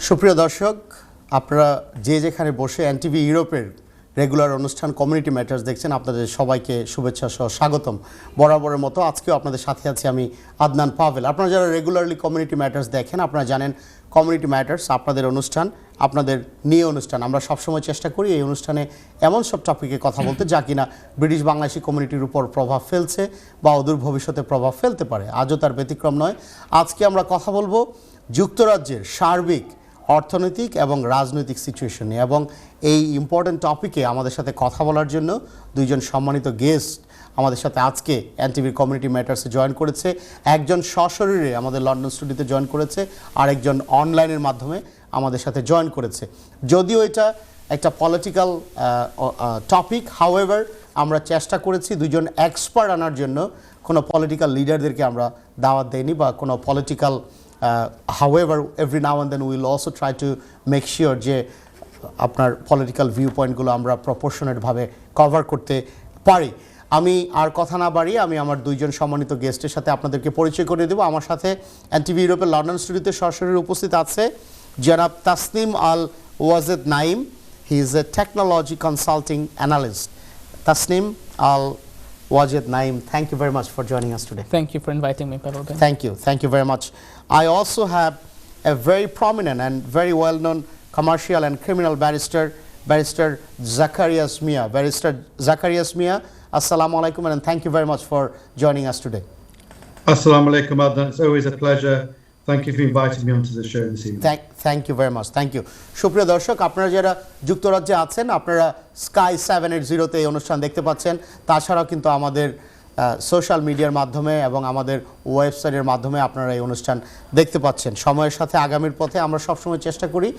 সুপ্রিয় দর্শক, আপনারা যে যেখানে বসে এনটিভি ইউরোপের রেগুলার অনুষ্ঠান কমিউনিটি ম্যাটার্স দেখছেন, আপনাদের সবাইকে শুভেচ্ছা সহ স্বাগতম। বরাবরের মতো আজকেও আপনাদের সাথে আছি আমি আদনান পাভেল। আপনারা যারা রেগুলারলি কমিউনিটি ম্যাটার্স দেখেন, আপনারা জানেন কমিউনিটি ম্যাটার্স আপনাদের অনুষ্ঠান, আপনাদের নিয়ে অনুষ্ঠান। আমরা সবসময় চেষ্টা করি এই অনুষ্ঠানে এমন সব টপিকে কথা বলতে যা কিনা ব্রিটিশ বাংলাদেশি কমিউনিটির উপর প্রভাব ফেলছে বা অদূর ভবিষ্যতে প্রভাব ফেলতে পারে। আজও তার ব্যতিক্রম নয়। আজকে আমরা কথা বলবো যুক্তরাজ্যের সার্বিক অর্থনৈতিক এবং রাজনৈতিক সিচুয়েশন নিয়ে, এবং এই ইম্পর্টেন্ট টপিকে আমাদের সাথে কথা বলার জন্য দুইজন সম্মানিত গেস্ট আমাদের সাথে আজকে এনটিভির কমিউনিটি ম্যাটার্সে জয়েন করেছে। একজন সশরীরে আমাদের লন্ডন স্টুডিওতে জয়েন করেছে, আরেকজন অনলাইনের মাধ্যমে আমাদের সাথে জয়েন করেছে। যদিও এটা একটা পলিটিক্যাল টপিক, হাউএভার আমরা চেষ্টা করেছি দুইজন এক্সপার্ট আনার জন্য। কোনো পলিটিক্যাল লিডারদেরকে আমরা দাওয়াত দেইনি বা কোনো political however every now and then we will also try to make sure যে আপনার পলিটিক্যাল ভিউ পয়েন্টগুলো আমরা প্রপোর্শনেটভাবে কভার করতে পারি। আমি আর কথা না বাড়িয়ে আমি আমার দুইজন সম্মানিত গেস্টের সাথে আপনাদেরকে পরিচয় করে দেবো। আমার সাথে এনটিভি ইউরোপের লন্ডন স্টুডিওতে সরাসরি উপস্থিত আছে জনাব Tasnim Al Wajed Naim. He is a technology consulting analyst. Tasnim Al Wajid Naim, thank you very much for joining us today. Thank you for inviting me, Parveen. Thank you very much. I also have a very prominent and very well-known commercial and criminal barrister Zacharias Mia. Barrister Zacharias Mia, assalamu alaikum, and thank you very much for joining us today. Assalamu alaikum, Adnan. It's always a pleasure. Thank you for inviting me onto the show this evening. Thank you very much. Thank you. সুপ্রিয় দর্শক, আপনারা যারা যুক্তরাজ্যে আছেন, আপনারা sky 780-তে এই অনুষ্ঠান দেখতে পাচ্ছেন। তাছাড়াও কিন্তু আমাদের সোশ্যাল মিডিয়ার মাধ্যমে এবং আমাদের ওয়েবসাইটের মাধ্যমে আপনারা এই অনুষ্ঠান দেখতে পাচ্ছেন। সময়ের সাথে আগামীর পথে আমরা সবসময় চেষ্টা করি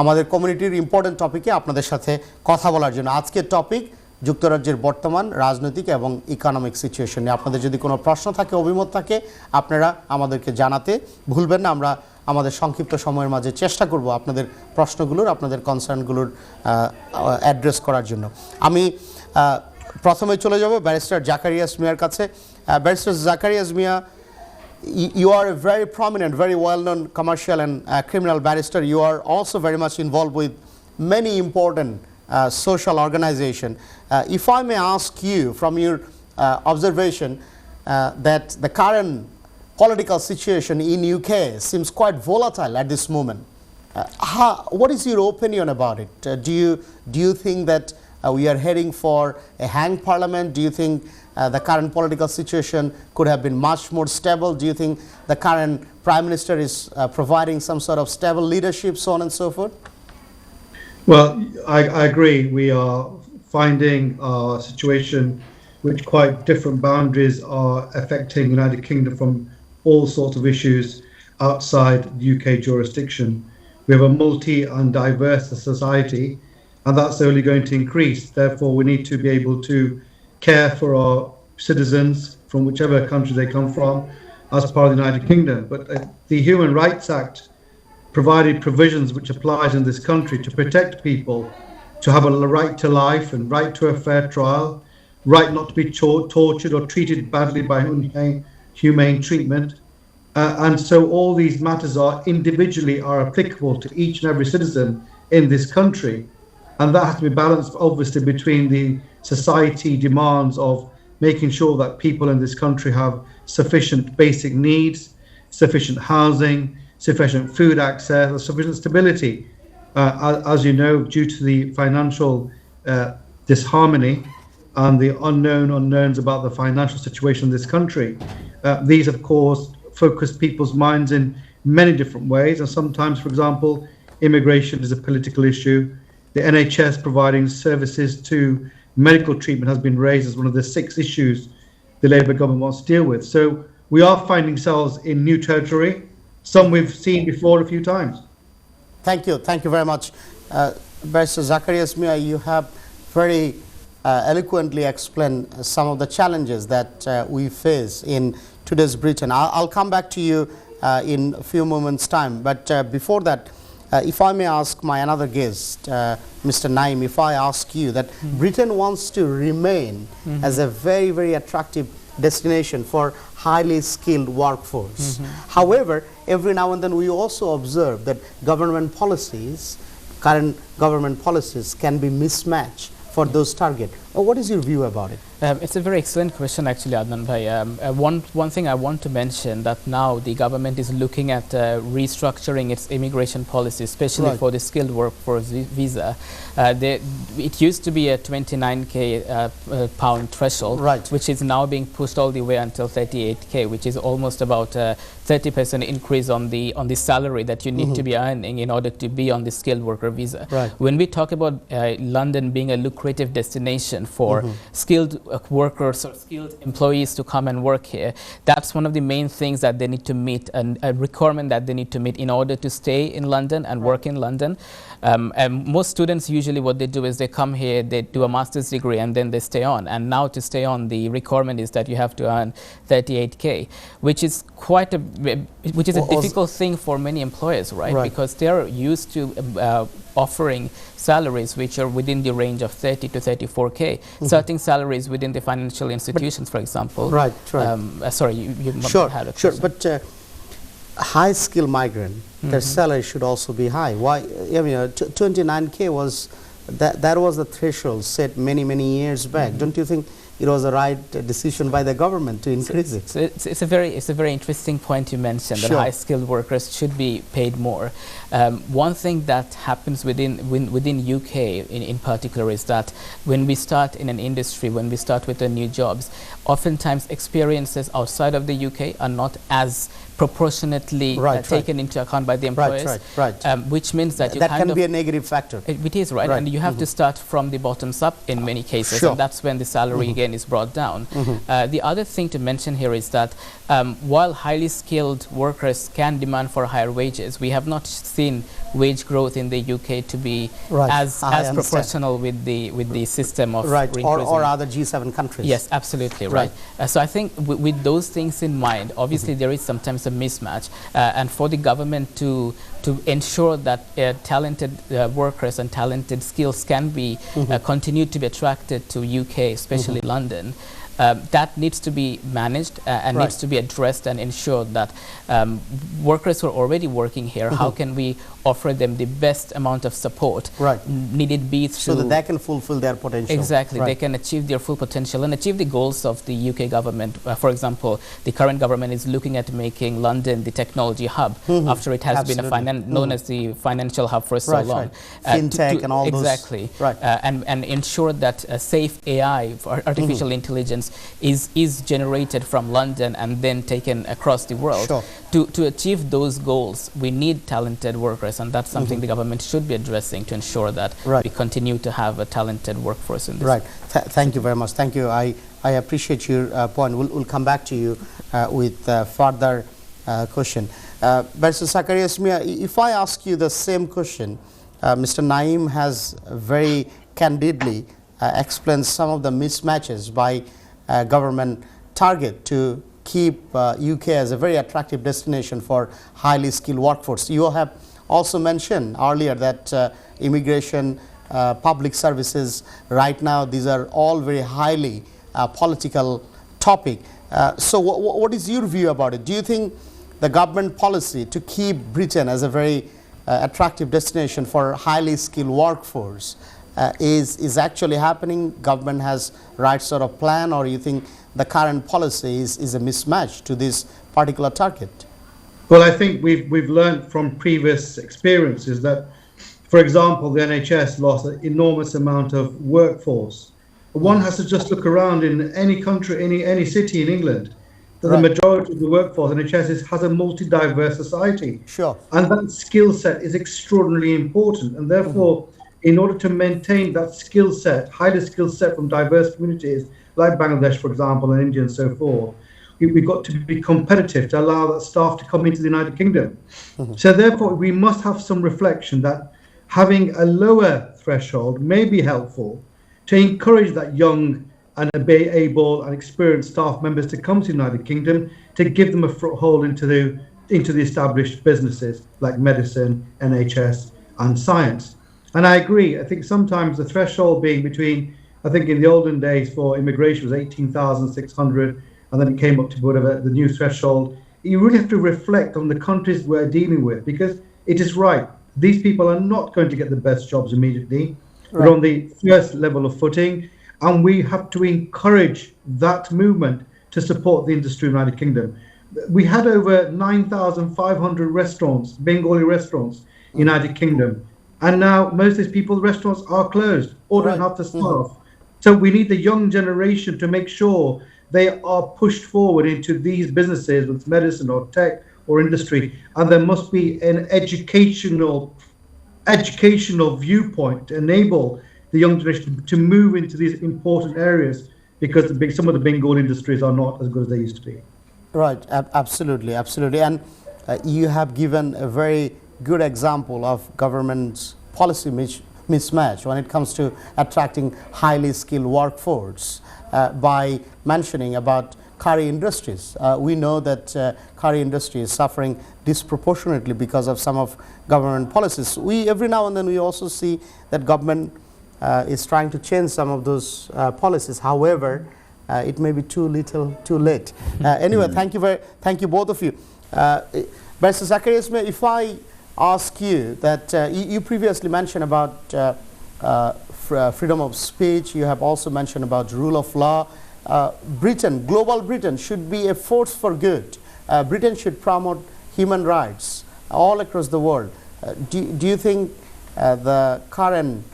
আমাদের কমিউনিটির ইম্পর্টেন্ট টপিকে আপনাদের সাথে কথা বলার জন্য। আজকের টপিক যুক্তরাজ্যের বর্তমান রাজনৈতিক এবং ইকোনমিক সিচুয়েশন নিয়ে। আপনাদের যদি কোনো প্রশ্ন থাকে, অভিমত থাকে, আপনারা আমাদেরকে জানাতে ভুলবেন না। আমরা আমাদের সংক্ষিপ্ত সময়ের মাঝে চেষ্টা করব আপনাদের প্রশ্নগুলোর, আপনাদের কনসার্নগুলোর অ্যাড্রেস করার জন্য। আমি প্রথমে চলে যাব ব্যারিস্টার জাকারিয়াস মিয়ার কাছে। Barrister Zakarias Mia, you are a very prominent, very well-known commercial and criminal barrister. You are also very much involved with many important social organization. If I may ask you from your observation that the current political situation in UK seems quite volatile at this moment. What is your opinion about it? Do you think that we are heading for a hang parliament? Do you think the current political situation could have been much more stable? Do you think the current Prime Minister is providing some sort of stable leadership, so on and so forth? Well, I agree. We are finding a situation which quite different boundaries are affecting the United Kingdom from all sorts of issues outside UK jurisdiction. We have a multi and diverse society, and that's only going to increase. Therefore, we need to be able to care for our citizens from whichever country they come from as part of the United Kingdom. But the Human Rights Act provided provisions which applies in this country to protect people, to have a right to life and right to a fair trial, right not to be tortured or treated badly by humane treatment. And so all these matters are individually applicable to each and every citizen in this country. And that has to be balanced, obviously, between the society demands of making sure that people in this country have sufficient basic needs, sufficient housing, sufficient food access, and sufficient stability. As you know, due to the financial disharmony and the unknowns about the financial situation in this country, these, of course, focus people's minds in many different ways. And sometimes, for example, immigration is a political issue. The NHS providing services to medical treatment has been raised as one of the 6 issues the Labour government wants to deal with. So we are finding ourselves in new territory, some we've seen before a few times. Thank you very much. Barrister Zacharias Mia, you have very eloquently explained some of the challenges that we face in today's Britain. I'll come back to you in a few moments' time, but before that, if I may ask my another guest, Mr. Naim, if I ask you that Britain wants to remain as a very attractive destination for highly skilled workforce. However, every now and then we also observe that government policies, current government policies, can be mismatched for those targets. What is your view about it? It's a very excellent question, actually, Adnan Bhai. One thing I want to mention, that now the government is looking at restructuring its immigration policy, especially for the skilled workforce visa. It used to be a 29k pound threshold, which is now being pushed all the way until 38k, which is almost about 30% increase on the salary that you need to be earning in order to be on the skilled worker visa. When we talk about London being a lucrative destination for skilled workers or skilled employees to come and work here, that's one of the main things that they need to meet, and a requirement that they need to meet in order to stay in London and work in London. And most students, usually what they do is they come here, they do a master's degree, and then they stay on. And now to stay on, the requirement is that you have to earn 38k, which is quite a difficult thing for many employers, right? Because they're used to offering salaries which are within the range of 30 to 34k. Certain salaries within the financial institutions, for example. Sorry, you had a question. But high skill migrant, their salary should also be high. Why? I mean, 29k was that was the threshold set many years back. Don't you think it was the right decision by the government to increase it? So it's a very interesting point you mentioned, that high skilled workers should be paid more. One thing that happens within UK in particular is that when we start in an industry, when we start with the new jobs, oftentimes experiences outside of the UK are not as proportionately taken into account by the employers, which means that you that can be a negative factor. It is, and you have to start from the bottoms up in many cases, and that's when the salary again is brought down. The other thing to mention here is that while highly skilled workers can demand for higher wages, we have not seen wage growth in the UK to be as proportional with the system of or other G7 countries. Yes, absolutely right. So I think with those things in mind, obviously there is sometimes a mismatch, and for the government to ensure that talented workers and talented skills can be continued to be attracted to UK, especially London. That needs to be managed and needs to be addressed and ensured that workers who are already working here, how can we offer them the best amount of support needed be through... So that they can fulfill their potential. Exactly, they can achieve their full potential and achieve the goals of the UK government. For example, the current government is looking at making London the technology hub after it has been known as the financial hub for so long. Fintech and all those. Exactly. And ensure that safe AI, for artificial intelligence, is generated from London and then taken across the world. To achieve those goals, we need talented workers, and that's something the government should be addressing to ensure that we continue to have a talented workforce in this. Thank you very much. Thank you. I appreciate your point. We'll come back to you with further question. Barrister Zacharias Mia, if I ask you the same question, Mr. Naeem has very candidly explained some of the mismatches by government target to keep UK as a very attractive destination for highly skilled workforce. You have also mentioned earlier that immigration, public services, right now these are all very highly political topic. So what is your view about it? Do you think the government policy to keep Britain as a very attractive destination for highly skilled workforce is actually happening? Government has right sort of plan, or you think the current policy is a mismatch to this particular target? Well, I think we've learned from previous experiences that, for example, the NHS lost an enormous amount of workforce. One has to just look around in any country, any city in England, that the majority of the workforce NHS has a multi-diverse society. And that skill set is extraordinarily important, and therefore in order to maintain that skill set, highly skilled set from diverse communities like Bangladesh, for example, and India and so forth, we've got to be competitive to allow that staff to come into the United Kingdom. So therefore, we must have some reflection that having a lower threshold may be helpful to encourage that young and able and experienced staff members to come to the United Kingdom, to give them a foothold into the established businesses like medicine, NHS, and science. And I agree. I think sometimes the threshold being between, I think in the olden days for immigration was 18,600, and then it came up to whatever the new threshold you really have to reflect on the countries we're dealing with, because it is right. These people are not going to get the best jobs immediately. Right. We're on the first level of footing, and we have to encourage that movement to support the industry in the United Kingdom. We had over 9,500 restaurants, Bengali restaurants, in the United Kingdom. And now most of these people's restaurants are closed or don't have the staff. So we need the young generation to make sure they are pushed forward into these businesses, with medicine or tech or industry. And there must be an educational viewpoint to enable the young generation to move into these important areas, because some of the Bengali industries are not as good as they used to be. Right, absolutely, absolutely. And you have given a very good example of government's policy mismatch when it comes to attracting highly skilled workforce by mentioning about curry industries. We know that curry industry is suffering disproportionately because of some of government policies. Every now and then we also see that government is trying to change some of those policies. However, it may be too little, too late. Anyway, thank you both of you. Barrister Zakir Ismail, if I ask you that you previously mentioned about freedom of speech, you have also mentioned about rule of law. Global Britain should be a force for good. Britain should promote human rights all across the world. Do you think the current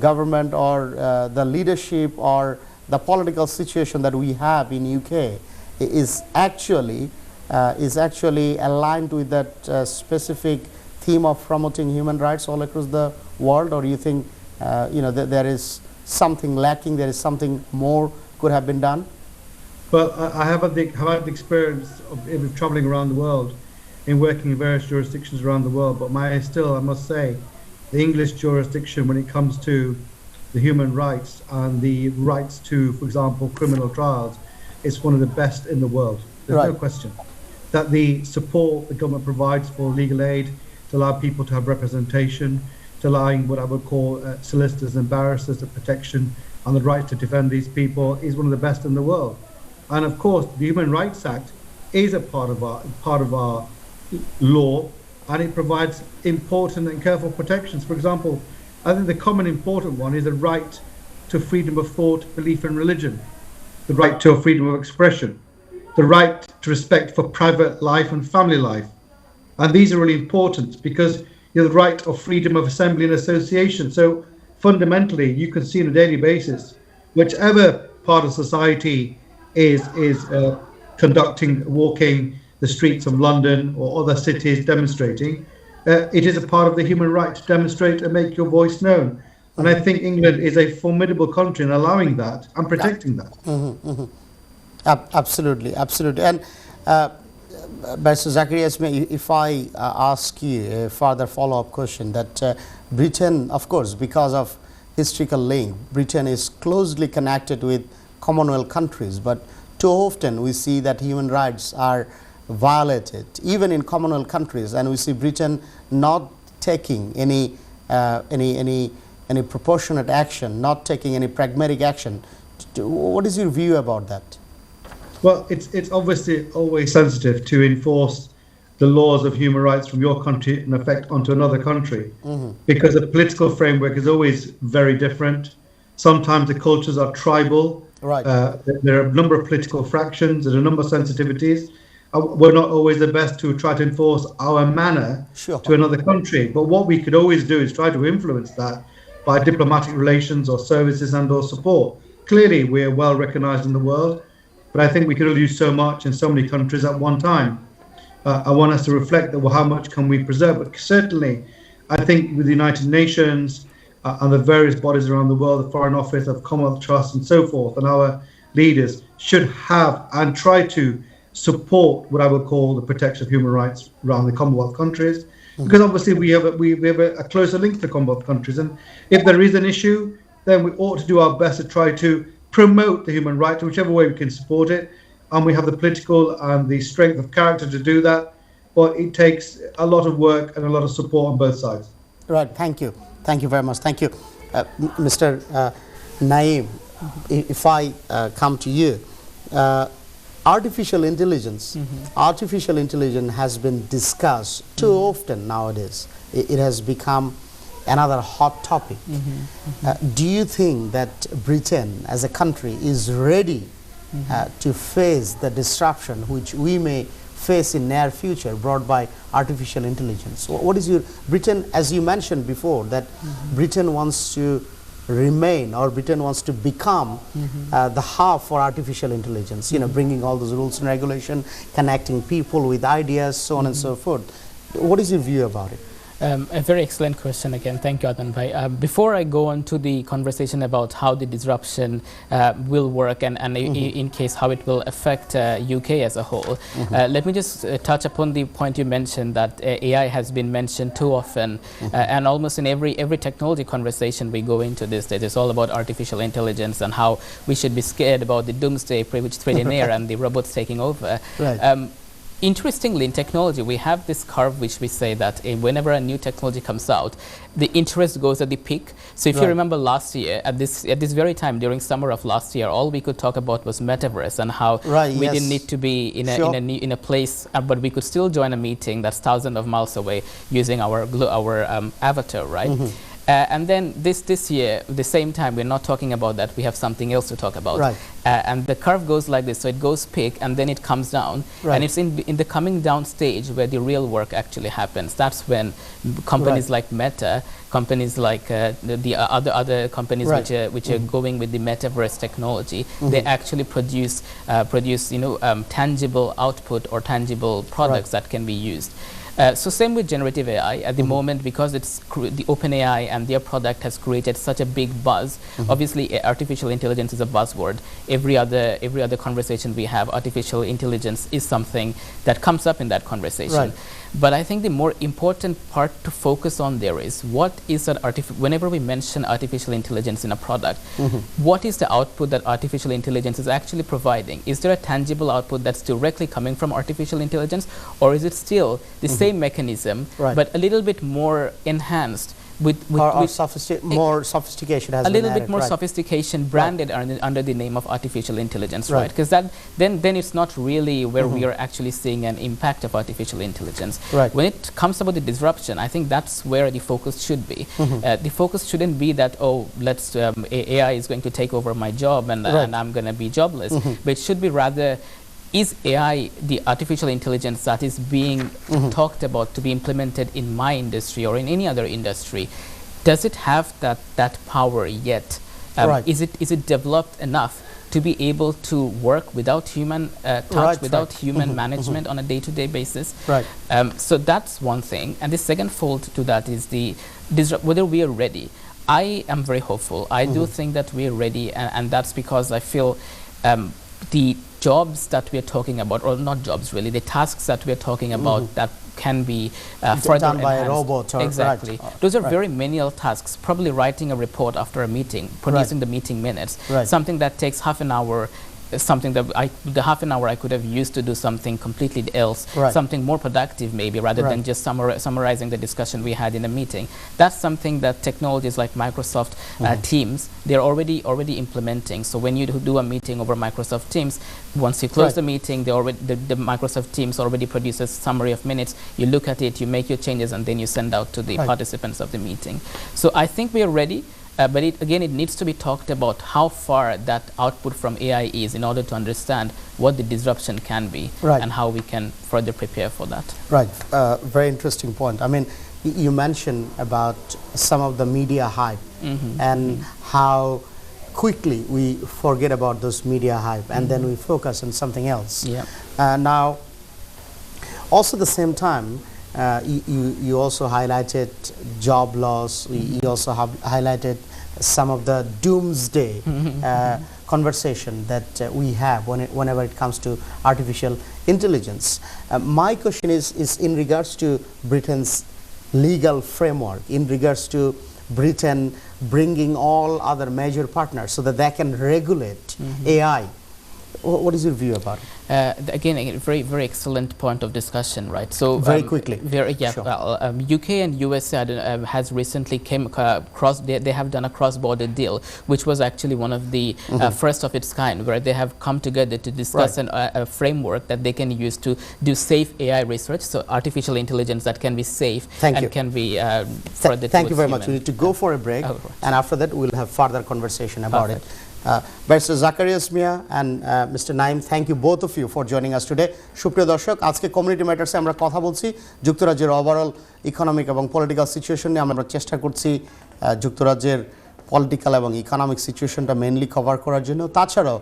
government or the leadership or the political situation that we have in UK is actually aligned with that specific theme of promoting human rights all across the world, or do you think that there is something lacking, there is something more could have been done? Well, I have had the experience of traveling around the world in working in various jurisdictions around the world, but I must say, the English jurisdiction, when it comes to the human rights and the rights to, for example, criminal trials, is one of the best in the world. There's no question that the support the government provides for legal aid to allow people to have representation, to allowing what I would call solicitors and barristers, the protection and the right to defend these people, is one of the best in the world. And of course, the Human Rights Act is a part of our law, and it provides important and careful protections. For example, I think the common important one is the right to freedom of thought, belief and religion, the right to freedom of expression, the right to respect for private life and family life. And these are really important because you have the right of freedom of assembly and association. So fundamentally, you can see on a daily basis, whichever part of society is walking the streets of London or other cities demonstrating, it is a part of the human right to demonstrate and make your voice known. And I think England is a formidable country in allowing that and protecting that. Absolutely, absolutely. And Barrister Zakir Ismail, if I ask you a further follow-up question, that Britain, of course, because of historical link, Britain is closely connected with Commonwealth countries, but too often we see that human rights are violated, even in Commonwealth countries, and we see Britain not taking any proportionate action, not taking any pragmatic action. What is your view about that? Well, it's obviously always sensitive to enforce the laws of human rights from your country in effect onto another country, because the political framework is always very different. Sometimes the cultures are tribal. Right. There are a number of political fractions. There are a number of sensitivities. We're not always the best to try to enforce our manner to another country. But what we could always do is try to influence that by diplomatic relations or services and or support. Clearly, we are well recognized in the world, but I think we could only do so much in so many countries at one time. I want us to reflect that, well, how much can we preserve? But certainly, I think with the United Nations and the various bodies around the world, the Foreign Office of Commonwealth Trust and so forth, and our leaders should have and try to support what I would call the protection of human rights around the Commonwealth countries, because obviously we have a closer link to the Commonwealth countries, and if there is an issue, then we ought to do our best to try to promote the human rights, whichever way we can support it, and we have the political and the strength of character to do that, but it takes a lot of work and a lot of support on both sides. Right, thank you very much, thank you. Mr. Naeem, if I come to you, artificial intelligence. Artificial intelligence has been discussed too often nowadays. It has become another hot topic. Do you think that Britain as a country is ready to face the disruption which we may face in near future brought by artificial intelligence? What is your Britain, as you mentioned before, that Britain wants to remain, or Britain wants to become the hub for artificial intelligence, you know, bringing all those rules and regulation, connecting people with ideas, so on and so forth. What is your view about it? A very excellent question again. Thank you, Adnan Bhai. Before I go on to the conversation about how the disruption will work and in case how it will affect UK as a whole, let me just touch upon the point you mentioned that AI has been mentioned too often, and almost in every technology conversation we go into this, that is all about artificial intelligence and how we should be scared about the doomsday which threatening near and the robots taking over. Right. Interestingly, in technology, we have this curve which we say that whenever a new technology comes out, the interest goes at the peak. So if you remember last year, at this very time, during summer of last year, all we could talk about was metaverse and how we didn't need to be in a place, but we could still join a meeting that's thousands of miles away using our avatar, right? And then this year, the same time, we're not talking about that. We have something else to talk about. Right. And the curve goes like this. So it goes peak and then it comes down. Right. And it's in the coming down stage where the real work actually happens. That's when companies like Meta, companies like the other companies which are going with the metaverse technology, they actually produce tangible output or tangible products that can be used. So same with generative AI at the moment, because it's the OpenAI and their product has created such a big buzz. Obviously, artificial intelligence is a buzzword. Every other conversation we have, artificial intelligence is something that comes up in that conversation. Right. But I think the more important part to focus on there is what is that whenever we mention artificial intelligence in a product, what is the output that artificial intelligence is actually providing? Is there a tangible output that's directly coming from artificial intelligence, or is it still the same mechanism but a little bit more enhanced? More sophistication has a been little added, bit more sophistication branded under the name of artificial intelligence, right? Because then it's not really where we are actually seeing an impact of artificial intelligence. Right. When it comes about the disruption, I think that's where the focus should be. The focus shouldn't be that, oh, let's AI is going to take over my job and I'm going to be jobless, but it should be rather, is AI, the artificial intelligence that is being talked about to be implemented in my industry or in any other industry, does it have that power yet? Is it developed enough to be able to work without human touch, without human management on a day-to-day basis? So that's one thing. And the second fold to that is whether we are ready. I am very hopeful. I do think that we are ready, and that's because I feel the jobs that we are talking about, or not jobs really, the tasks that we are talking about that can be further done by enhanced. a robot. Exactly. Those are very menial tasks, probably writing a report after a meeting, producing the meeting minutes, something that takes half an hour, something that the half an hour I could have used to do something completely else, something more productive maybe, rather than just summarizing the discussion we had in a meeting. That's something that technologies like Microsoft Teams, they're already implementing. So when you do a meeting over Microsoft Teams, once you close the meeting, the Microsoft Teams already produces summary of minutes. You look at it, you make your changes, and then you send out to the participants of the meeting. So I think we are ready. But it needs to be talked about how far that output from AI is in order to understand what the disruption can be and how we can further prepare for that. Right. Very interesting point. I mean, you mentioned about some of the media hype and how quickly we forget about those media hype and then we focus on something else. Now, also at the same time, you also highlighted job loss. You also have highlighted some of the doomsday conversation that we have whenever it comes to artificial intelligence. My question is in regards to Britain's legal framework, in regards to Britain bringing all other major partners so that they can regulate AI. What is your view about it? Again, a very excellent point of discussion, right? So very quickly. Sure. Well, UK and USA has recently came across. They have done a cross-border deal, which was actually one of the first of its kind, where they have come together to discuss a framework that they can use to do safe AI research, so artificial intelligence that can be safe can be further. Thank you very much. We need to go for a break, and after that we'll have further conversation about it. Barrister Zakarias Mia and Mr. Naim, thank you both of you for joining us today. সুপ্রিয় দর্শক, আজকে community ম্যাটার্সে আমরা কথা বলছি যুক্তরাজ্যের overall economic এবং political situation নিয়ে। আমরা চেষ্টা করছি যুক্তরাজ্যের পলিটিক্যাল এবং ইকোনমিক সিচুয়েশনটা মেইনলি কভার করার জন্য। তাছাড়াও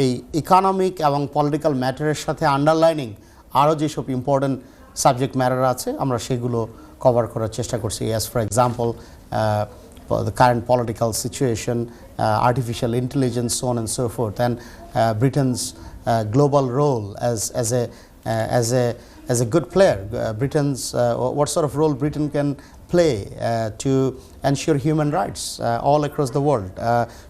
এই ইকোনমিক এবং পলিটিক্যাল ম্যাটারের সাথে আন্ডারলাইনিং আরও যেসব ইম্পর্টেন্ট সাবজেক্ট ম্যাটার আছে আমরা সেগুলো কভার করার চেষ্টা করছি। As for example the current political situation, artificial intelligence, so on and so forth, and Britain's global role as a good player. Britain's what sort of role Britain can play to ensure human rights all across the world.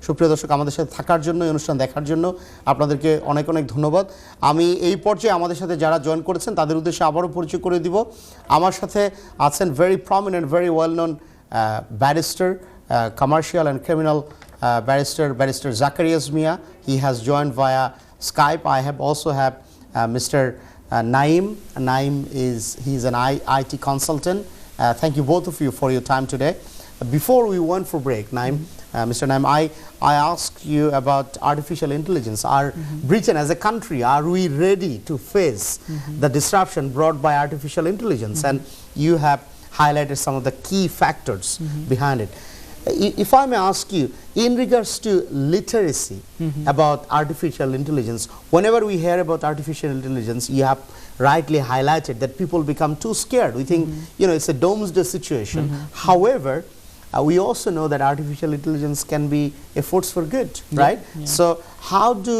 সুপ্রিয় দর্শক, আমাদের সাথে থাকার জন্য, অনুষ্ঠান দেখার জন্য আপনাদেরকে অনেক অনেক ধন্যবাদ। আমি এই পর্যায়ে আমাদের সাথে যারা জয়েন করেছেন তাদের উদ্দেশ্যে আবারও পরিচয় করে দিব। আমার সাথে আছেন very prominent, very well known barrister, commercial and criminal barrister Zakarias Mia. He has joined via Skype. I have also have Mr. Naim. Naim he's an IT consultant. Thank you both of you for your time today. Before we went for break, Naim, Mr. Naim, I asked you about artificial intelligence. Are Britain as a country, are we ready to face the disruption brought by artificial intelligence? And you have highlighted some of the key factors behind it. If I may ask you, in regards to literacy about artificial intelligence, whenever we hear about artificial intelligence, you have rightly highlighted that people become too scared. We think, it's a doomsday situation. However, we also know that artificial intelligence can be a force for good, right? So how do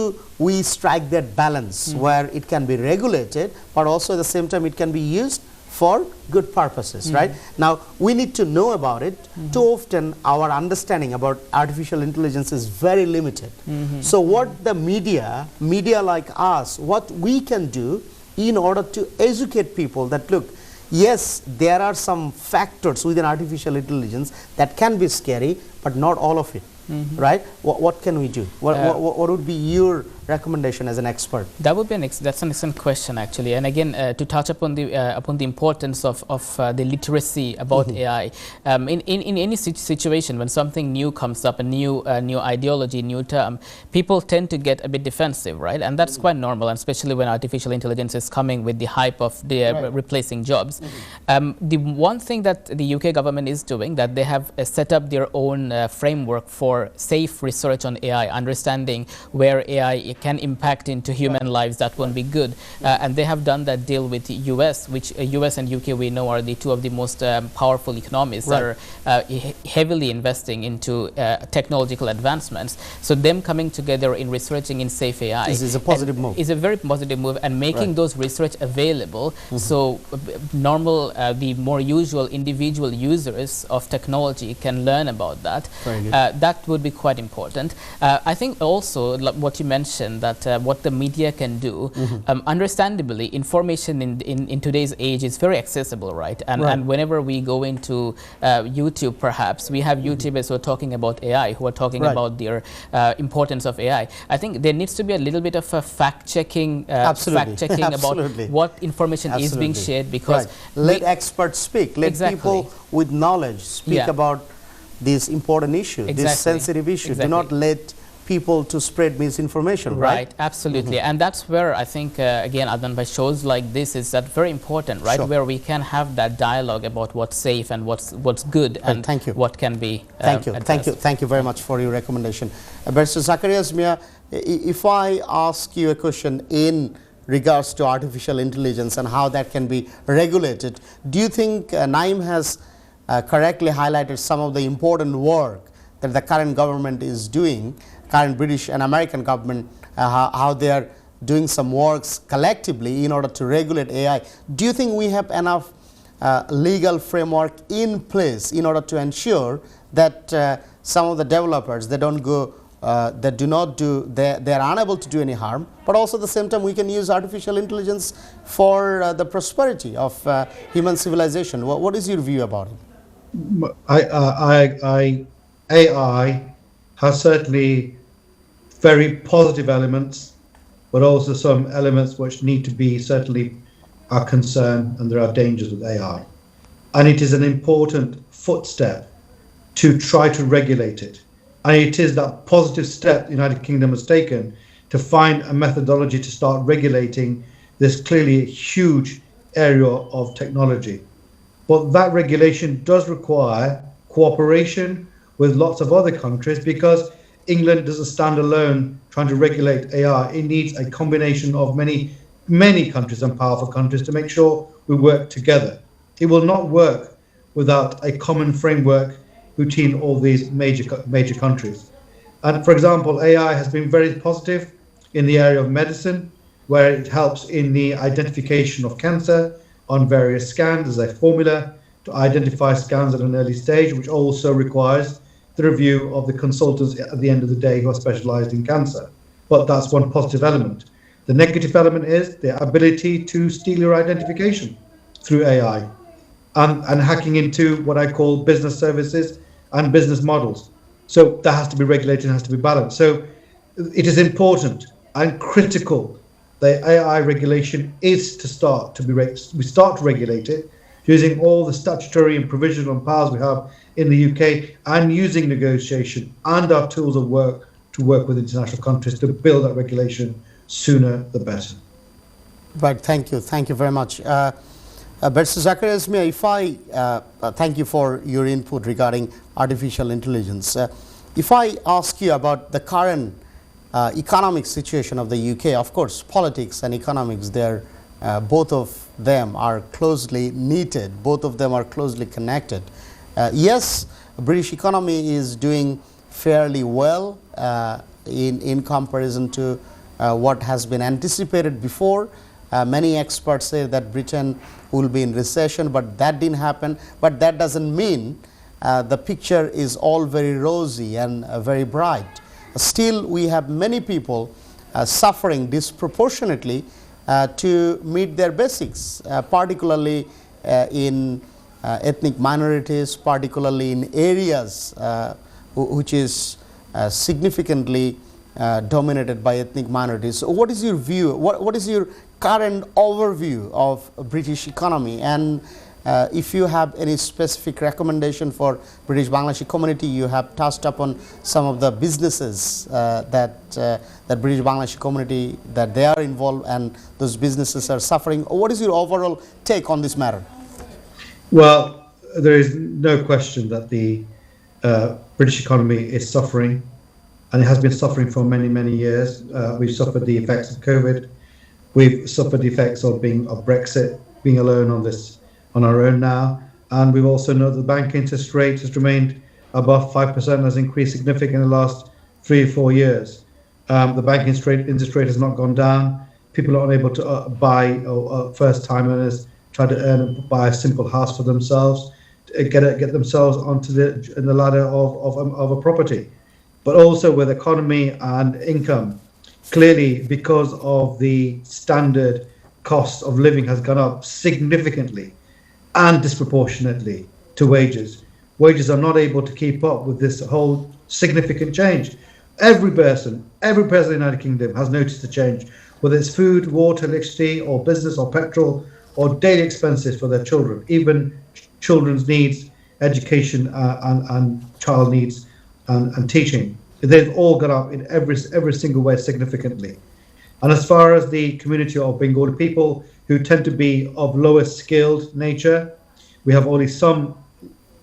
we strike that balance where it can be regulated, but also at the same time it can be used for good purposes, right? Now, we need to know about it. Too often, our understanding about artificial intelligence is very limited. So what the media like us, what we can do in order to educate people that, look, yes, there are some factors within artificial intelligence that can be scary, but not all of it, right? What can we do? What would be your recommendation as an expert? That would be that's an excellent question, actually. And again, to touch upon the importance of the literacy about AI, in any situation when something new comes up, a new ideology, new term, people tend to get a bit defensive, right? And that's quite normal, and especially when artificial intelligence is coming with the hype of the replacing jobs. The one thing that the UK government is doing, that they have set up their own framework for safe research on AI, understanding where AI can impact into human lives that won't be good, and they have done that deal with the US, which US and UK we know are the two of the most powerful economies that are heavily investing into technological advancements. So them coming together in researching in safe AI is a positive move. Is a very positive move, and making those research available so normal, the more usual individual users of technology can learn about that. That would be quite important. I think also what you mentioned, that what the media can do, understandably, information in today's age is very accessible, right? And whenever we go into YouTube, perhaps, we have YouTubers who are talking about AI, who are talking about their importance of AI. I think there needs to be a little bit of a fact-checking about what information is being shared, because let experts speak, let people with knowledge speak about this important issue, this sensitive issue. Do not let people to spread misinformation, right? Absolutely. And that's where I think, again, Adnan Bhai, shows like this is that very important, right? Where we can have that dialogue about what's safe and what's good, and what can be Thank you very much for your recommendation. Barrister Zakarias Mia, if I ask you a question in regards to artificial intelligence and how that can be regulated, do you think Naim has correctly highlighted some of the important work that the current government is doing, current British and American government, how they are doing some works collectively in order to regulate AI? Do you think we have enough legal framework in place in order to ensure that some of the developers, they don't go that do not do, they are unable to do any harm, but also at the same time we can use artificial intelligence for the prosperity of human civilization. What is your view about it? AI has certainly very positive elements, but also some elements which need to be certainly our concern, and there are dangers with AI. And it is an important footstep to try to regulate it. And it is that positive step the United Kingdom has taken to find a methodology to start regulating this clearly huge area of technology. But that regulation does require cooperation with lots of other countries, because England doesn't stand alone trying to regulate AI. It needs a combination of many countries and powerful countries to make sure we work together. It will not work without a common framework between all these major countries. And for example, AI has been very positive in the area of medicine, where it helps in the identification of cancer on various scans. There's a formula to identify scans at an early stage, which also requires the review of the consultants at the end of the day who are specialized in cancer. But that's one positive element. The negative element is the ability to steal your identification through AI and hacking into what I call business services and business models. So that has to be regulated and has to be balanced. So it is important and critical. The AI regulation is to start to regulate it using all the statutory and provisional powers we have in the UK, and using negotiation and our tools of work to work with international countries to build that regulation sooner the better. Right, thank you very much. Barrister Zakir Esmia, if I thank you for your input regarding artificial intelligence. If I ask you about the current economic situation of the UK, of course, politics and economics, they're both of them are closely knitted, both of them are closely connected. Yes, British economy is doing fairly well in comparison to what has been anticipated before. Many experts say that Britain will be in recession, but that didn't happen. But that doesn't mean the picture is all very rosy and very bright. Still, we have many people suffering disproportionately to meet their basics, particularly in ethnic minorities, particularly in areas which is significantly dominated by ethnic minorities. So what is your view? What is your current overview of British economy? And if you have any specific recommendation for British Bangladeshi community, you have touched upon some of the businesses that British Bangladeshi community, that they are involved and those businesses are suffering. What is your overall take on this matter? Well, there is no question that the British economy is suffering, and it has been suffering for many years. We've suffered the effects of COVID. We've suffered the effects of Brexit, being alone on our own now, and we've also known that the bank interest rate has remained above 5%, has increased significantly in the last 3 or 4 years. The bank interest rate has not gone down. People are unable to buy, first-time earners try to buy a simple house for themselves, get themselves onto the ladder of a property. But also with economy and income, clearly because of the standard cost of living has gone up significantly and disproportionately to wages. Wages are not able to keep up with this whole significant change. Every person in the United Kingdom has noticed the change, whether it's food, water, electricity, or business, or petrol, or daily expenses for their children, even children's needs, education, and child needs, and teaching. They've all gone up in every single way significantly. And as far as the community of Bengali people who tend to be of lower skilled nature, we have only some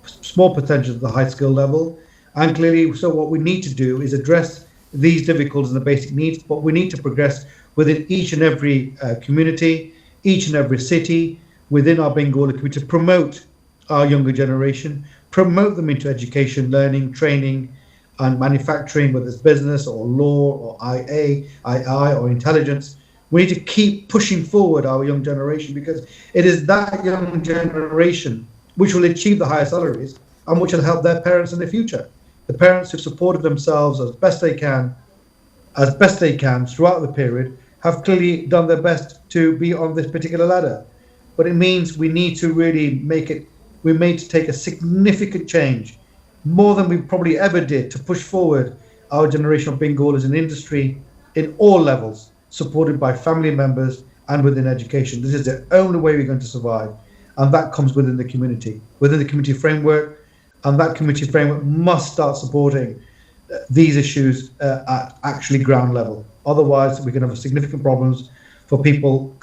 small potential at the high skill level. And clearly, so what we need to do is address these difficulties and the basic needs, but we need to progress within each and every community, each and every city, within our Bengali community, to promote our younger generation, promote them into education, learning, training, and manufacturing, whether it's business or law or AI or intelligence. We need to keep pushing forward our young generation, because it is that young generation which will achieve the higher salaries and which will help their parents in the future. the parents who've supported themselves as best they can throughout the period, have clearly done their best to be on this particular ladder. But it means we need to really we need to take a significant change, more than we probably ever did, to push forward our generation of Bengal as an industry in all levels, supported by family members and within education. This is the only way we're going to survive. And that comes within the community framework. And that community framework must start supporting these issues at actually ground level. Otherwise, we can have significant problems for people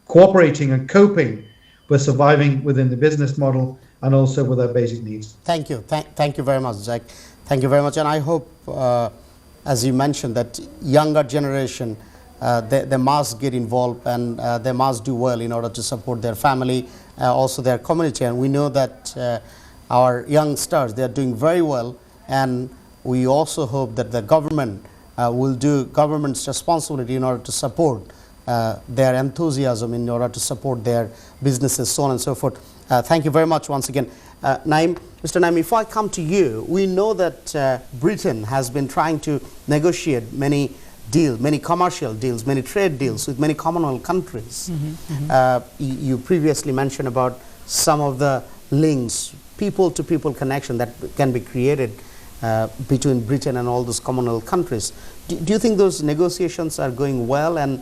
cooperating and coping with surviving within the business model and also with our basic needs. Thank you. Thank you very much, Jack. Thank you very much. And I hope, as you mentioned, that younger generation, they must get involved and they must do well in order to support their family, also their community. And we know that our youngsters, they are doing very well. And we also hope that the government will do government's responsibility in order to support their enthusiasm, in order to support their businesses, so on and so forth. Thank you very much once again. Naim, Mr. Naim, if I come to you, we know that Britain has been trying to negotiate many deals, many commercial deals, many trade deals with many Commonwealth countries. You previously mentioned about some of the links, people-to-people connection that can be created between Britain and all those Commonwealth countries. Do you think those negotiations are going well, and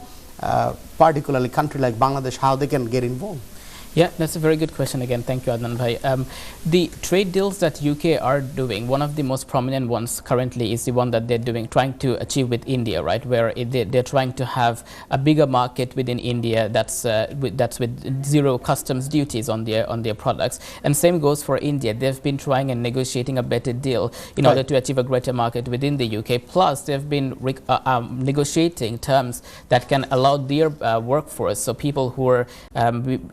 particularly a country like Bangladesh, how they can get involved? Yeah, that's a very good question again. Thank you, Adnan Bhai. The trade deals that UK are doing, one of the most prominent ones currently is the one that they're doing, trying to achieve with India, right? Where they're trying to have a bigger market within India that's with zero customs duties on their products. And same goes for India. They've been trying and negotiating a better deal in order to achieve a greater market within the UK. Plus, they've been negotiating terms that can allow their workforce, so people who are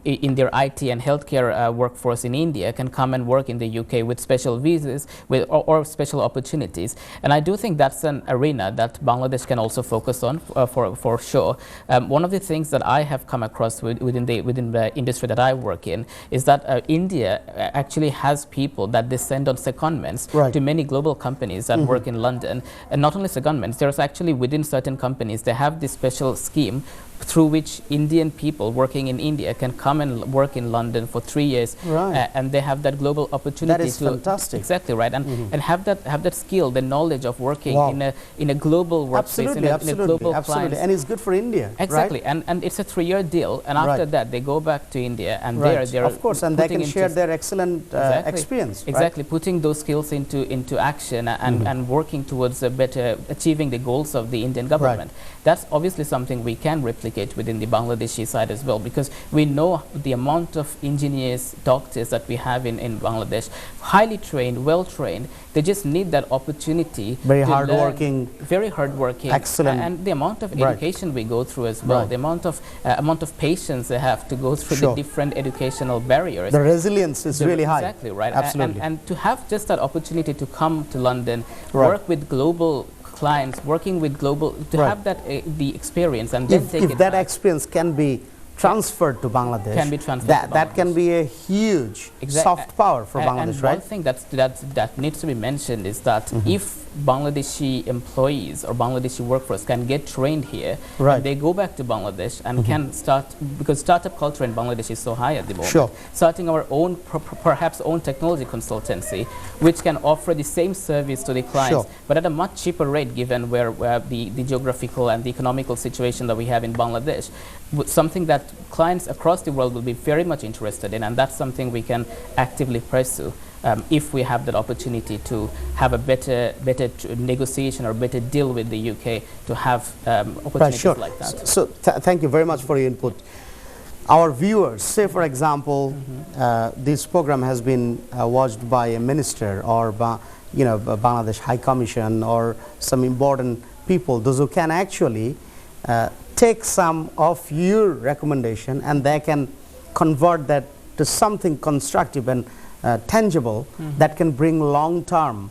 in their IT and healthcare workforce in India can come and work in the UK with special visas or special opportunities. And I do think that's an arena that Bangladesh can also focus on for sure. One of the things that I have come across within the industry that I work in is that India actually has people that they send on secondments to many global companies that work in London. And not only secondments, there's actually within certain companies, they have this special scheme through which Indian people working in India can come and work in London for 3 years, and they have that global opportunity. That is fantastic. Exactly right, and have that skill, the knowledge of working in a global workspace, in a global client. And it's good for India. Exactly, and it's a 3-year deal, and after that they go back to India, and they're of course, and they can share their excellent experience. Exactly, putting those skills into action and working towards a better achieving the goals of the Indian government. That's obviously something we can replicate within the Bangladeshi side as well, because we know the amount of engineers, doctors that we have in Bangladesh, highly trained, well trained. They just need that opportunity. Very hardworking. Very hardworking. Excellent. And the amount of education we go through as well, the amount of patience they have to go through the different educational barriers. The resilience is really high. Exactly right. Absolutely. And to have just that opportunity to come to London, work with global clients, working with global, to have that the experience, and then take it if that back. experience can be transferred to Bangladesh, Can be transferred to that can Bangladesh. be a huge soft power for Bangladesh, and right? one thing that needs to be mentioned is that if Bangladeshi employees or Bangladeshi workforce can get trained here, and they go back to Bangladesh and can start, because startup culture in Bangladesh is so high at the moment, starting our own, perhaps own technology consultancy, which can offer the same service to the clients, but at a much cheaper rate, given where the geographical and the economical situation that we have in Bangladesh, something that clients across the world will be very much interested in, and that's something we can actively pursue. If we have that opportunity to have a better negotiation or better deal with the UK, to have opportunities like that. So thank you very much for your input. Our viewers, say for example, this program has been watched by a minister or Bangladesh High Commission or some important people, those who can actually take some of your recommendation and they can convert that to something constructive and tangible that can bring long-term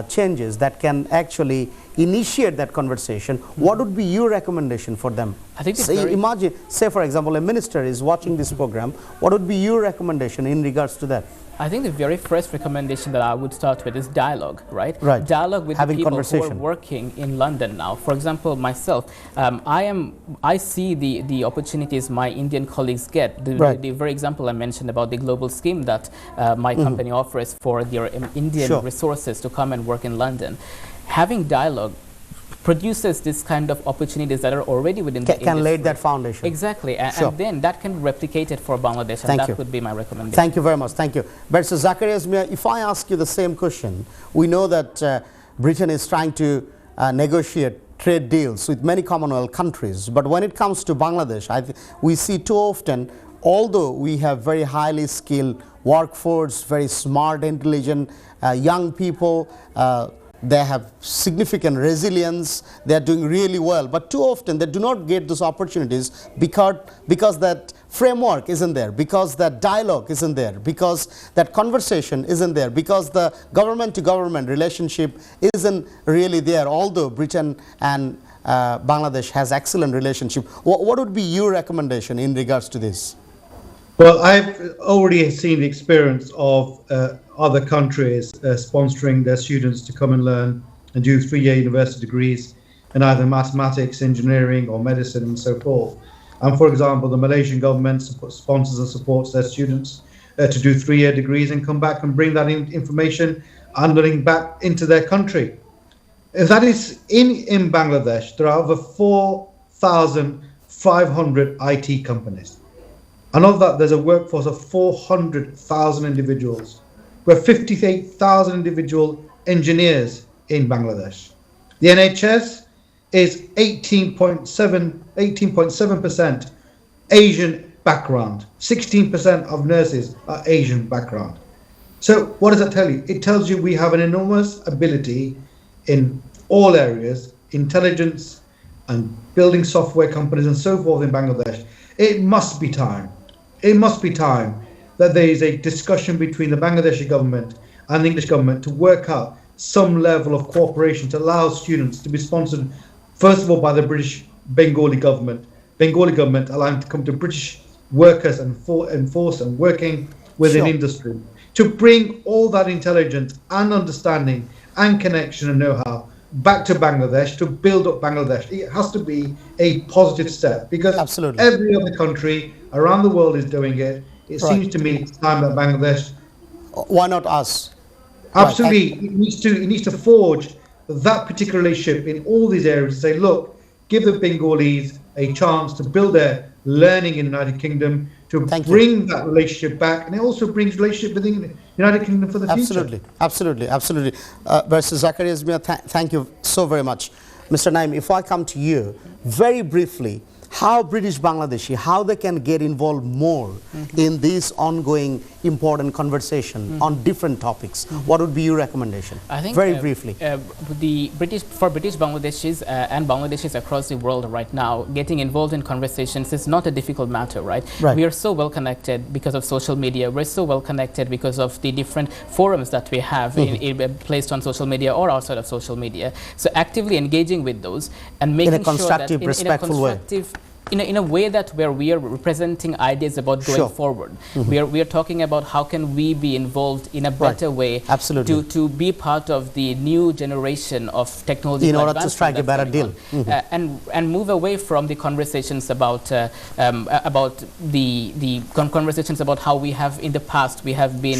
changes, that can actually initiate that conversation. What would be your recommendation for them? I think imagine, say for example, a minister is watching this program. What would be your recommendation in regards to that? I think the very first recommendation that I would start with is dialogue, right? Right. Dialogue with Having the people who are conversation. working in London now. For example, myself, I see the opportunities my Indian colleagues get. The very example I mentioned about the global scheme that my company offers for their Indian resources to come and work in London. Having dialogue produces this kind of opportunities that are already within the industry. Can lay that foundation. Exactly, and then that can be replicated for Bangladesh, and that would be my recommendation. Thank you very much. Thank you. But so Zakaria Azmir, if I ask you the same question, we know that Britain is trying to negotiate trade deals with many Commonwealth countries, but when it comes to Bangladesh, we see too often, although we have very highly skilled workforce, very smart, intelligent young people, they have significant resilience, they are doing really well, but too often they do not get those opportunities because that framework isn't there, because that dialogue isn't there, because that conversation isn't there, because the government to government relationship isn't really there, although Britain and Bangladesh has excellent relationship. What would be your recommendation in regards to this? Well, I've already seen the experience of other countries sponsoring their students to come and learn and do 3-year university degrees in either mathematics, engineering, or medicine, and so forth. And for example, the Malaysian government sponsors and supports their students to do 3-year degrees and come back and bring that information and learning back into their country. If that is in Bangladesh, there are over 4,500 IT companies. And of that, there's a workforce of 400,000 individuals. We have 58,000 individual engineers in Bangladesh. The NHS is 18.7% Asian background. 16% of nurses are Asian background. So what does that tell you? It tells you we have an enormous ability in all areas, intelligence and building software companies and so forth in Bangladesh. It must be time. It must be time that there is a discussion between the Bangladeshi government and the English government to work out some level of cooperation to allow students to be sponsored, first of all, by the British Bengali government allowing to come to British workers and enforce and working within industry, to bring all that intelligence and understanding and connection and know-how back to Bangladesh, to build up Bangladesh. It has to be a positive step because every other country around the world is doing it. It seems to me it's time that Bangladesh. Why not us? Absolutely, it needs to forge that particular relationship in all these areas. Say, look, give the Bengalis a chance to build their learning in the United Kingdom, to bring that relationship back, and it also brings relationship within the United Kingdom for the future. Absolutely. Barrister Zakaria Azmir, thank you so very much. Mr. Naim, if I come to you, very briefly, how British Bangladeshi, how they can get involved more in this ongoing important conversation on different topics. What would be your recommendation? I think very briefly. British Bangladeshis and Bangladeshis across the world right now, getting involved in conversations is not a difficult matter, right? We are so well connected because of social media. We're so well connected because of the different forums that we have placed on social media or outside of social media. So actively engaging with those and making in a constructive, sure that respectful way. In a way that where we are representing ideas about going forward. We are talking about how can we be involved in a better way to be part of the new generation of technology in order to strike a better deal and move away from the conversations about conversations about how we have in the past we have been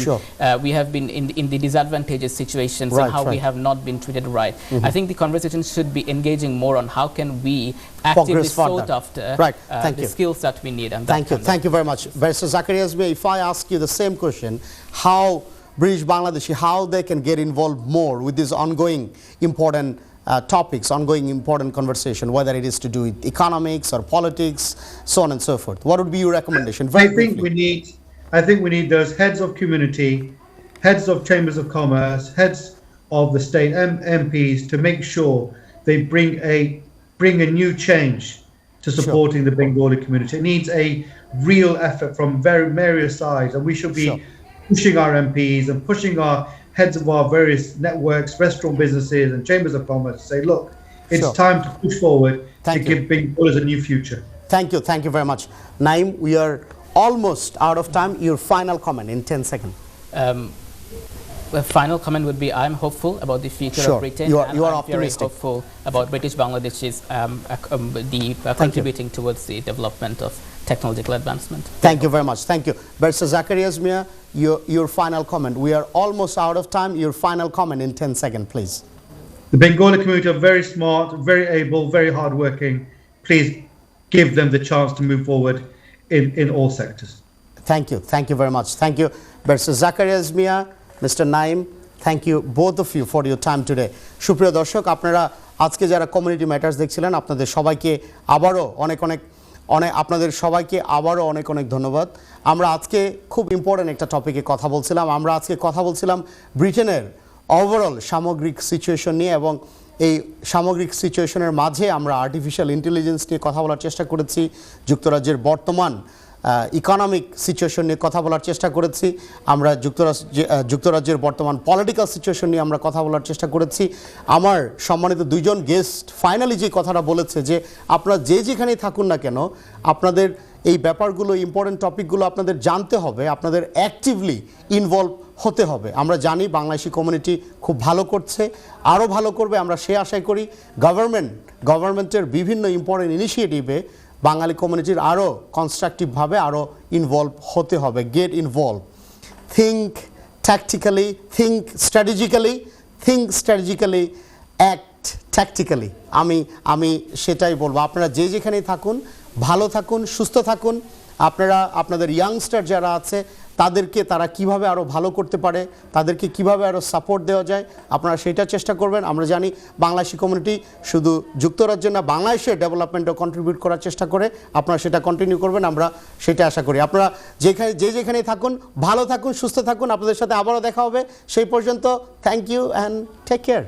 in the disadvantageous situations and how we have not been treated right. I think the conversation should be engaging more on how can we actively sought after the skills that we need. And thank you very much. Barrister Zakaria Azmir, if I ask you the same question, how British Bangladeshi, how they can get involved more with these ongoing important topics, ongoing important conversation, whether it is to do with economics or politics, so on and so forth. What would be your recommendation? I think we need those heads of community, heads of chambers of commerce, heads of the state MPs to make sure they bring a new change to supporting the Bengali community. It needs a real effort from various sides, and we should be pushing our MPs and pushing our heads of our various networks, restaurant businesses and chambers of commerce to say, look, it's time to push forward to give Bengalis a new future. Thank you very much. Naim, we are almost out of time. Your final comment in 10 seconds. The final comment would be I'm hopeful about the future Sure. of Britain. You and are I'm optimistic. very hopeful about British Bangladesh's contributing towards the development of technological advancement. Thank you very much. Thank you. Barrister Zacharias Mia, your final comment. We are almost out of time. Your final comment in 10 seconds, please. The Bengali community are very smart, very able, very hardworking. Please give them the chance to move forward in all sectors. Thank you. Thank you very much. Thank you, Barrister Zacharias Mia, Mr. Naim. Thank you both of you for your time today. সুপ্রিয় দর্শক, আপনারা আজকে যারা community matters দেখছিলেন, আপনাদের সবাইকে আবারও অনেক অনেক ধন্যবাদ। আমরা আজকে খুব ইম্পর্টেন্ট একটা টপিকে কথা বলছিলাম। আমরা আজকে কথা বলছিলাম ব্রিটেনের ওভারঅল সামগ্রিক সিচুয়েশন নিয়ে, এবং এই সামগ্রিক সিচুয়েশনের মাঝে আমরা আর্টিফিশিয়াল ইন্টেলিজেন্স নিয়ে কথা বলার চেষ্টা করেছি, যুক্তরাজ্যের বর্তমান ইকোনমিক সিচুয়েশন নিয়ে কথা বলার চেষ্টা করেছি, আমরা যুক্তরাজ্যের বর্তমান পলিটিক্যাল সিচুয়েশন নিয়ে আমরা কথা বলার চেষ্টা করেছি। আমার সম্মানিত দুইজন গেস্ট ফাইনালি যে কথাটা বলেছে যে আপনারা যেখানেই থাকুন না কেন, আপনাদের এই ব্যাপারগুলো, ইম্পর্টেন্ট টপিকগুলো আপনাদের জানতে হবে, আপনাদের অ্যাক্টিভলি ইনভলভ হতে হবে। আমরা জানি বাংলাদেশি কমিউনিটি খুব ভালো করছে, আরও ভালো করবে, আমরা সে আশাই করি। গভর্নমেন্টের বিভিন্ন ইম্পর্টেন্ট ইনিশিয়েটিভে বাঙালি কমিউনিটির আরও কনস্ট্রাকটিভভাবে আরও ইনভলভ হতে হবে। Get involve, think tactically, think strategically, act tactically. আমি সেটাই বলবো। আপনারা যেখানেই থাকুন, ভালো থাকুন, সুস্থ থাকুন। আপনারা আপনাদের ইয়াংস্টার যারা আছে তারা কিভাবে আরও ভালো করতে পারে, তাদেরকে কিভাবে আরও সাপোর্ট দেওয়া যায়, আপনারা সেটা চেষ্টা করবেন। আমরা জানি বাংলাদেশি কমিউনিটি শুধু যুক্তরাজ্যে না, বাংলাদেশের ডেভেলপমেন্টও কন্ট্রিবিউট করার চেষ্টা করে। আপনারা সেটা কন্টিনিউ করবেন, আমরা সেটা আশা করি। আপনারা যেখানেই থাকুন, ভালো থাকুন, সুস্থ থাকুন। আপনাদের সাথে আবারও দেখা হবে। সেই পর্যন্ত thank you and take care.